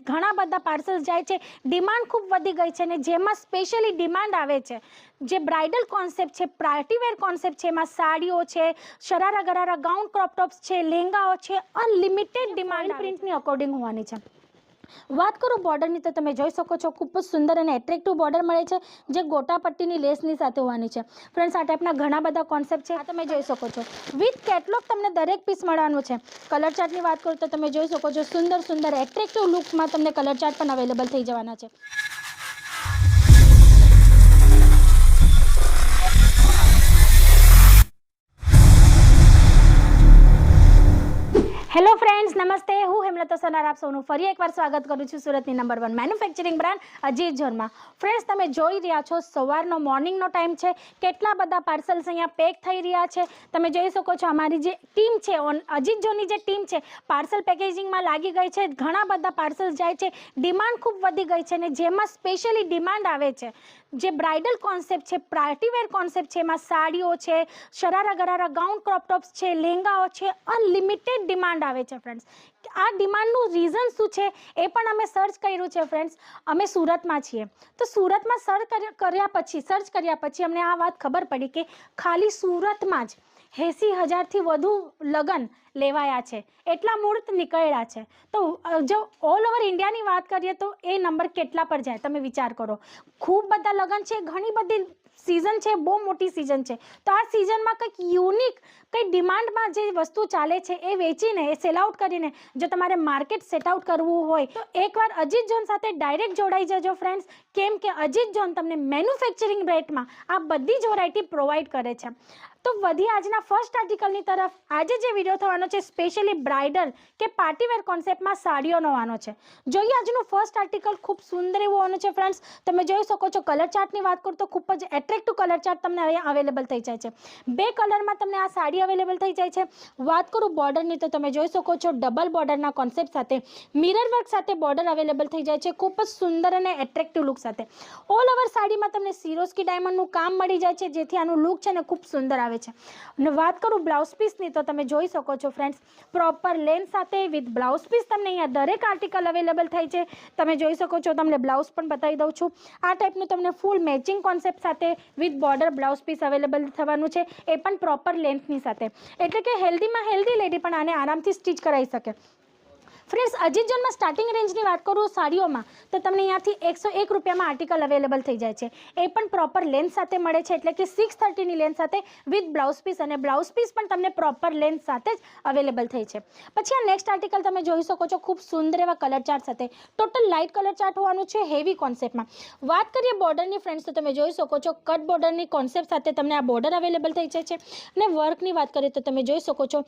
ઘણા બધા પાર્સલ્સ જાય છે, ડિમાન્ડ ખૂબ વધી ગઈ છે ને જેમાં સ્પેશિયલી ડિમાન્ડ આવે છે જે બ્રાઇડલ કોન્સેપ્ટ છે, પાર્ટીવેર કોન્સેપ્ટ છે, એમાં સાડીઓ છે, શરારા ગરારા ગાઉન ક્રોપ ટોપ્સ છે, લેંગાઓ છે, અનલિમિટેડ ડિમાન્ડ પ્રિન્ટની અકોર્ડિંગ હોવાની છે। વાત કરું બોર્ડરની તો તમે જોઈ શકો છો ખૂબ જ સુંદર અને એટ્રેક્ટિવ બોર્ડર મળે છે જે ગોટા પટ્ટીની લેસની સાથે હોવાની છે। ફ્રેન્ડ્સ, આ ટાઈપના ઘણા બધા કોન્સેપ્ટ છે, આ તમે જોઈ શકો છો। વિથ કેટલોગ તમને દરેક પીસ મળવાનું છે। કલર ચાર્ટની વાત કરું તો તમે જોઈ શકો છો સુંદર સુંદર એટ્રેક્ટિવ લુકમાં તમને કલર ચાર્ટ પણ અવેલેબલ થઈ જવાના છે। હેલો ફ્રેન્ડ્સ, નમસ્તે। હું હેમલતા સનાર આપ સૌનું ફરી એકવાર સ્વાગત કરું છું સુરતની નંબર 1 મેન્યુફેક્ચરિંગ બ્રાન્ડ અજીત ઝોનમાં। ફ્રેન્ડ્સ, તમે જોઈ રહ્યા છો સવારનો મોર્નિંગનો ટાઈમ છે, કેટલા બધા પાર્સલ્સ અહીંયા પેક થઈ રહ્યા છે। તમે જોઈ શકો છો અમારી જે ટીમ છે, અજીત ઝોનની જે ટીમ છે, પાર્સલ પેકેજિંગમાં લાગી ગઈ છે। ઘણા બધા પાર્સલ્સ જાય છે, ડિમાન્ડ ખૂબ વધી ગઈ છે ને જેમાં સ્પેશિયલી ડિમાન્ડ આવે છે જે બ્રાઇડલ કોન્સેપ્ટ છે, પાર્ટીવેર કોન્સેપ્ટ છે, એમાં સાડીઓ છે, શરારા ગરારા ગાઉન ક્રોપ ટોપ્સ છે, લેંગાઓ છે, અનલિમિટેડ ડિમાન્ડ આવે છે। ફ્રેન્ડ્સ, આ ડિમાન્ડનું રીઝન શું છે એ પણ અમે સર્ચ કર્યું છે। ફ્રેન્ડ્સ, અમે સુરતમાં છીએ તો સુરતમાં સર્ચ કર્યા પછી અમને આ વાત ખબર પડી કે ખાલી સુરતમાં જ 80,000થી વધુ લગ્ન લેવાયા છે, એટલા મુહૂર્ત નીકળ્યા છે। તો જો ઓલ ઓવર ઇન્ડિયાની વાત કરીએ તો એ નંબર કેટલા પર જાય તમે વિચાર કરો। ખૂબ બધા લગ્ન છે, ઘણી બધી સિઝન છે, બહુ મોટી સિઝન છે, તો આ સિઝનમાં કંઈક યુનિક કંઈ ડિમાન્ડમાં જે વસ્તુ ચાલે છે એ વેચીને, એ સેલ આઉટ કરીને જો તમારે માર્કેટ સેટ આઉટ કરવું હોય તો એકવાર અજીત ઝોન સાથે ડાયરેક્ટ જોડાઈ જજો ફ્રેન્ડ્સ, કેમ કે અજીત ઝોન તમને મેન્યુફેક્ચરિંગ રેટમાં આ બધી જ વેરાયટી પ્રોવાઈડ કરે છે। તો વધી આજના ફર્સ્ટ આર્ટિકલની તરફ। આજે જે વિડીયો થવાનો છે સ્પેશિયલી બ્રાઇડલ કે પાર્ટીવેર કોન્સેપ્ટમાં સાડીઓનો હોવાનો છે। જોઈએ આજનું ફર્સ્ટ આર્ટિકલ ખૂબ સુંદર એવું હોવાનું છે। ફ્રેન્ડ્સ, તમે જોઈ શકો છો કલર ચાર્ટની વાત કરું તો ખૂબ જ એટ્રેક્ટિવ કલર ચાર્ટ તમને અહીંયા અવેલેબલ થઈ જાય છે। બે કલરમાં તમને આ સાડી અવેલેબલ થઈ જાય છે। વાત કરું બોર્ડરની તો તમે જોઈ શકો છો ડબલ બોર્ડરના કોન્સેપ્ટ સાથે મિરર વર્ક સાથે બોર્ડર અવેલેબલ થઈ જાય છે, ખૂબ જ સુંદર અને એટ્રેક્ટિવ લુક સાથે। ઓલ ઓવર સાડીમાં તમને સિરોસ્કી ડાયમંડનું કામ મળી જાય છે જેથી આનું લુક છે ને ખૂબ સુંદર આવે છે। અને વાત કરું બ્લાઉઝ પીસની તો તમે જોઈ શકો છો ફ્રેન્ડ્સ, પ્રોપર લેન્થ સાથે વિથ બ્લાઉઝ પીસ તમને અહીંયા દરેક આર્ટિકલ અવેલેબલ થાય છે। તમે જોઈ શકો છો, તમને બ્લાઉઝ પણ બતાવી દઉં છું। આ ટાઈપનું તમને ફૂલ મેચિંગ કોન્સેપ્ટ સાથે with border blouse piece available થવાનું છે, એ પણ પ્રોપર લેન્થની સાથે, એટલે કે હેલ્ધીમાં હેલ્ધી લેડી પણ આને આરામથી સ્ટિચ કરાવી શકે। ફ્રેન્ડ્સ, અજીત ઝોનમાં સ્ટાર્ટિંગ રેન્જની વાત કરું સાડીઓમાં તો તમને અહીંયાથી 101 રૂપિયામાં આર્ટિકલ અવેલેબલ થઈ જાય છે, એ પણ પ્રોપર લેન્થ સાથે મળે છે, એટલે કે 630ની લેન્થ સાથે વિથ બ્લાઉઝ પીસ, અને બ્લાઉઝ પીસ પણ તમને પ્રોપર લેન્થ સાથે જ અવેલેબલ થઈ છે। પછી આ નેક્સ્ટ આર્ટિકલ તમે જોઈ શકો છો ખૂબ સુંદર એવા કલર ચાર્ટ સાથે, ટોટલ લાઇટ કલર ચાર્ટ હોવાનું છે હેવી કોન્સેપ્ટમાં। વાત કરીએ બોર્ડરની ફ્રેન્ડ્સ તો તમે જોઈ શકો છો કટ બોર્ડરની કોન્સેપ્ટ સાથે તમને આ બોર્ડર અવેલેબલ થઈ જાય છે। અને વર્કની વાત કરીએ તો તમે જોઈ શકો છો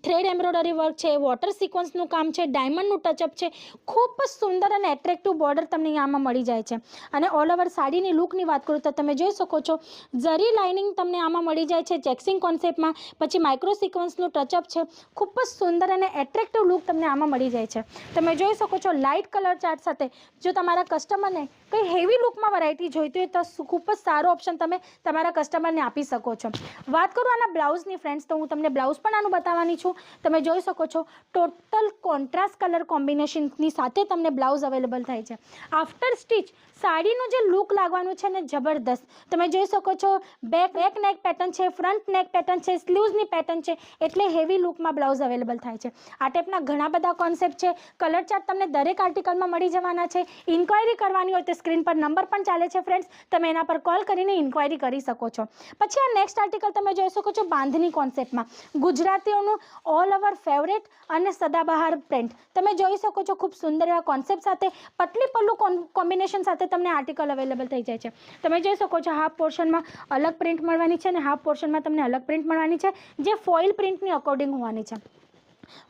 થ્રેડ એમ્બ્રોઇડરી વર્ક છે, વોટર સિક્વન્સનું કામ છે, ડાયમંડનું ટચઅપ છે, ખૂબ જ સુંદર અને એટ્રેક્ટિવ બોર્ડર તમને આમાં મળી જાય છે। અને ઓલ ઓવર સાડીની લુકની વાત કરું તો તમે જોઈ શકો છો ઝરી લાઇનિંગ તમને આમાં મળી જાય છે ચેક્સિંગ કોન્સેપ્ટમાં, પછી માઇક્રો સિક્વન્સનું ટચઅપ છે, ખૂબ જ સુંદર અને એટ્રેક્ટિવ લુક તમને આમાં મળી જાય છે। તમે જોઈ શકો છો લાઇટ કલર ચાર્ટ સાથે જો તમારા કસ્ટમરને કંઈ હેવી લુકમાં વેરાયટી જોઈતી હોય તો ખૂબ જ સારો ઓપ્શન તમે તમારા કસ્ટમરને આપી શકો છો। વાત કરું આના બ્લાઉઝની ફ્રેન્ડ્સ તો હું તમને બ્લાઉઝ પણ આનું બતાવવાની છું। તમે જોઈ શકો છો ટોટલ કોન્ટ્રાસ્ટ કલર કોમ્બિનેશનની સાથે તમને બ્લાઉઝ અવેલેબલ થાય છે। આફ્ટર સ્ટિચ સાડીનું જે લુક લાગવાનું છે ને જબરદસ્ત, તમે જોઈ શકો છો બેક નેક પેટર્ન છે, ફ્રન્ટ નેક પેટર્ન છે, સ્લીવ્સની પેટર્ન છે, એટલે હેવી લુકમાં બ્લાઉઝ અવેલેબલ થાય છે। આ ટાઈપના ઘણા બધા કોન્સેપ્ટ છે, કલર ચાર્ટ તમને દરેક આર્ટિકલમાં મળી જવાના છે। ઇન્ક્વાયરી કરવાની હોય તો સ્ક્રીન પર નંબર પણ ચાલે છે ફ્રેન્ડ્સ, તમે એના પર કોલ કરીને ઇન્ક્વાયરી કરી શકો છો। પછી આ નેક્સ્ટ આર્ટિકલ તમે જોઈ શકો છો બાંધણી કોન્સેપ્ટમાં, ગુજરાતીઓનું ઓલ ઓવર ફેવરેટ અને સદાબહાર પ્રિન્ટ તમે જોઈ શકો છો ખૂબ સુંદર એવા કોન્સેપ્ટ સાથે પતલી પલ્લું કોમ્બિનેશન સાથે તમને આર્ટિકલ અવેલેબલ થઈ જાય છે। તમે જોઈ શકો છો હાફ પોર્શનમાં અલગ પ્રિન્ટ મળવાની છે અને હાફ પોર્શનમાં તમને અલગ પ્રિન્ટ મળવાની છે જે ફોઇલ પ્રિન્ટની અકોર્ડિંગ હોવાની છે।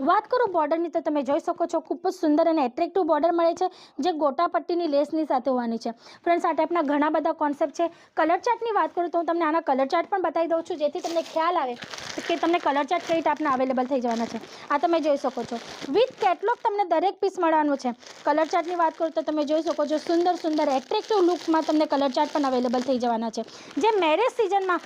વાત કરું બોર્ડરની તો તમે જોઈ શકો છો ખૂબ જ સુંદર અને એટ્રેક્ટિવ બોર્ડર મળે છે જે ગોટા પટ્ટીની લેસની સાથે હોવાની છે। ફ્રેન્ડ્સ, આ ટાઈપના ઘણા બધા કોન્સેપ્ટ છે। કલર ચાર્ટની વાત કરું તો હું તમને આના કલર ચાર્ટ પણ બતાવી દઉં છું જેથી તમને ખ્યાલ આવે કે તમને કલર ચાર્ટ કઈ ટાઈપના અવેલેબલ થઈ જવાના છે। આ તમે જોઈ શકો છો વિથ કેટલોગ તમને દરેક પીસ મળવાનું છે। કલર ચાર્ટની વાત કરું તો તમે જોઈ શકો છો સુંદર સુંદર એટ્રેક્ટિવ લુકમાં તમને કલર ચાર્ટ પણ અવેલેબલ થઈ જવાના છે જે મેરેજ સિઝનમાં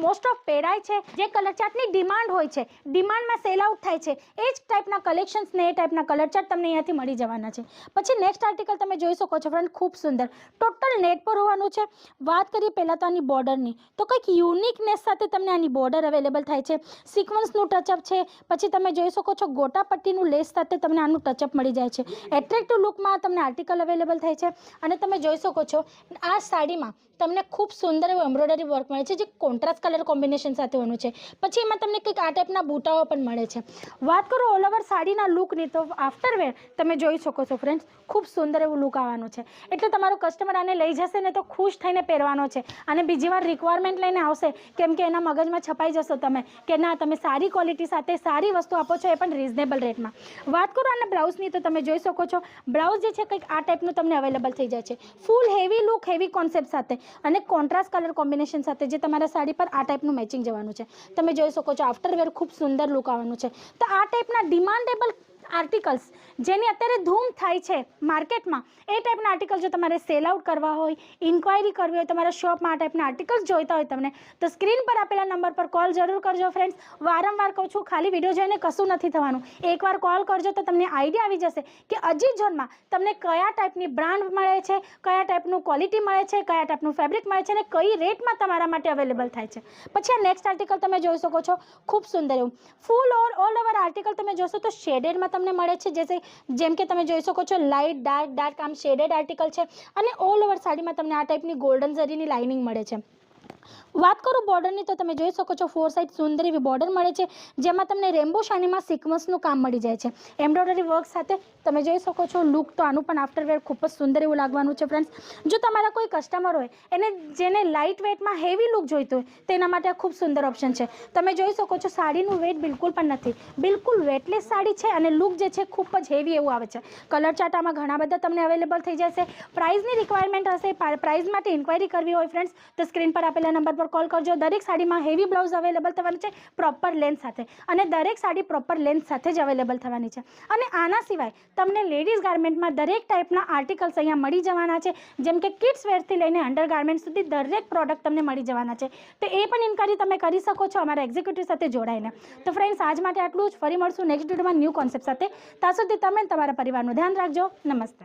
મોસ્ટ ઓફ પહેરાય છે, જે કલર ચાર્ટની ડિમાન્ડ હોય છે, ડિમાન્ડમાં સેલ આઉટ થાય છે એ જ ટાઈપના કલેક્શન્સ ને એ ટાઈપના કલર ચાર્ટ તમને અહીંયાથી મળી જવાના છે. પછી નેક્સ્ટ આર્ટિકલ તમે જોઈ શકો છો ફ્રેન્ડ, ખૂબ સુંદર ટોટલ નેટ પર હોવાનું છે. વાત કરીએ પહેલાં તો આની બોર્ડરની, તો કંઈક યુનિકનેસ સાથે તમને આની બોર્ડર અવેલેબલ થાય છે. સિક્વન્સનું ટચઅપ છે. પછી તમે જોઈ શકો છો ગોટા પટ્ટીનું લેસ સાથે તમને આનું ટચઅપ મળી જાય છે. એટ્રેક્ટિવ લુકમાં તમને આર્ટિકલ અવેલેબલ થાય છે. અને તમે જોઈ શકો છો આ સાડીમાં તમને ખૂબ સુંદર એવું એમ્બ્રોઇડરી વર્ક મળે છે, જે કોન્ટ્રાસ્ટ કલર કોમ્બિનેશન સાથે હોવાનું છે. પછી એમાં તમને કંઈક આ ટાઈપના બૂટાઓ પણ મળે છે. વાત કરો ઓલ ઓવર સાડીના લુકની, તો આફ્ટર વેર તમે જોઈ શકો છો ફ્રેન્ડ્સ, ખૂબ સુંદર એવું લુક આવવાનું છે. એટલે તમારો કસ્ટમર આને લઈ જશે ને તો ખુશ થઈને પહેરવાનો છે, અને બીજી વાર રિક્વાયરમેન્ટ લઈને આવશે, કેમ કે એના મગજમાં છપાઈ જશો તમે કે ના, તમે સારી ક્વોલિટી સાથે સારી વસ્તુ આપો છો, એ પણ રિઝનેબલ રેટમાં. વાત કરો આના બ્લાઉઝની, તો તમે જોઈ શકો છો બ્લાઉઝ જે છે કંઈક આ ટાઈપનું તમને અવેલેબલ થઈ જાય છે. ફૂલ હેવી લુક, હેવી કોન્સેપ્ટ સાથે અને કોન્ટ્રાસ્ટ કલર કોમ્બિનેશન સાથે, જે તમારા સાડી પર આ ટાઈપનું મેચિંગ જવાનું છે. તમે જોઈ શકો છો આફ્ટર વેર ખૂબ સુંદર લુક આવવાનું છે. તો આ ટાઈપના ડિમાન્ડેબલ આર્ટિકલ્સ જેની અત્યારે ધૂમ થાય છે માર્કેટમાં, એ ટાઈપના આર્ટિકલ જો તમારે સેલ આઉટ કરવા હોય, ઇન્ક્વાયરી કરવી હોય, તમારા શોપમાં આ ટાઈપના આર્ટિકલ્સ જોઈતા હોય તમને, તો સ્ક્રીન પર આપેલા નંબર પર કોલ જરૂર કરજો ફ્રેન્ડ્સ. વારંવાર કહું છું, ખાલી વિડીયો જોઈને કશું નથી થવાનું. એકવાર કોલ કરજો તો તમને આઈડિયા આવી જશે કે અજીત ઝોનમાં તમને કયા ટાઈપની બ્રાન્ડ મળે છે, કયા ટાઈપનું ક્વોલિટી મળે છે, કયા ટાઈપનું ફેબ્રિક મળે છે, અને કઈ રેટમાં તમારા માટે અવેલેબલ થાય છે. પછી આ નેક્સ્ટ આર્ટિકલ તમે જોઈ શકો છો, ખૂબ સુંદર એવું ફૂલ ઓલ ઓવર આર્ટિકલ તમે જોશો તો શેડેડમાં તમને મળે છે. જેમ કે તમે જોઈ શકો છો લાઇટ ડાર્ક આમ શેડેડ આર્ટિકલ છે, અને ઓલ ઓવર સાડીમાં તમને આ ટાઈપની ગોલ્ડન ઝરીની લાઇનિંગ મળે છે. વાત કરું બોર્ડરની, તો તમે જોઈ શકો છો 4 સાઇડ સુંદર એવી બોર્ડર મળે છે, જેમાં તમને રેમ્બો શાઇનીમાં સિક્વન્સનું કામ મળી જાય છે એમ્બ્રોઇડરી વર્ક સાથે. તમે જોઈ શકો છો લુક તો આનું પણ આફ્ટર વેર ખૂબ જ સુંદર એવું લાગવાનું છે ફ્રેન્ડ્સ. જો તમારા કોઈ કસ્ટમર હોય જેને લાઇટ વેટમાં હેવી લુક જોઈતું હોય, તેના માટે આ ખૂબ સુંદર ઓપ્શન છે. તમે જોઈ શકો છો સાડીનું વેટ બિલકુલ પણ નથી, બિલકુલ વેટલેસ સાડી છે, અને લુક જે છે ખૂબ જ હેવી એવું આવે છે. કલર ચાર્ટ આમાં ઘણા બધા તમને અવેલેબલ થઈ જશે. પ્રાઇસની રિક્વાયરમેન્ટ હશે, પ્રાઇસ માટે ઇન્ક્વાયરી કરવી હોય ફ્રેન્ડ્સ, તો સ્ક્રીન પર આપેલા નંબર પર કોલ કરજો. દરેક સાડીમાં હેવી બ્લાઉઝ અવેલેબલ થવાનું છે પ્રોપર લેન્થ સાથે, અને દરેક સાડી પ્રોપર લેન્થ સાથે જ અવેલેબલ થવાની છે. અને આના સિવાય તમને લેડીઝ ગાર્મેન્ટમાં દરેક ટાઈપના આર્ટિકલ્સ અહીંયા મળી જવાના છે, જેમ કે કિડ્સ વેરથી લઈને અંડર ગાર્મેન્ટ સુધી દરેક પ્રોડક્ટ તમને મળી જવાના છે. તો એ પણ ઇન્ક્વાયરી તમે કરી શકો છો અમારા એક્ઝિક્યુટિવ સાથે જોડાઈને. તો ફ્રેન્ડ્સ, આજ માટે આટલું જ. ફરી મળશું નેક્સ્ટ વિડીયોમાં ન્યૂ કોન્સેપ્ટ સાથે. ત્યાં સુધી તમે તમારા પરિવારનું ધ્યાન રાખજો. નમસ્તે.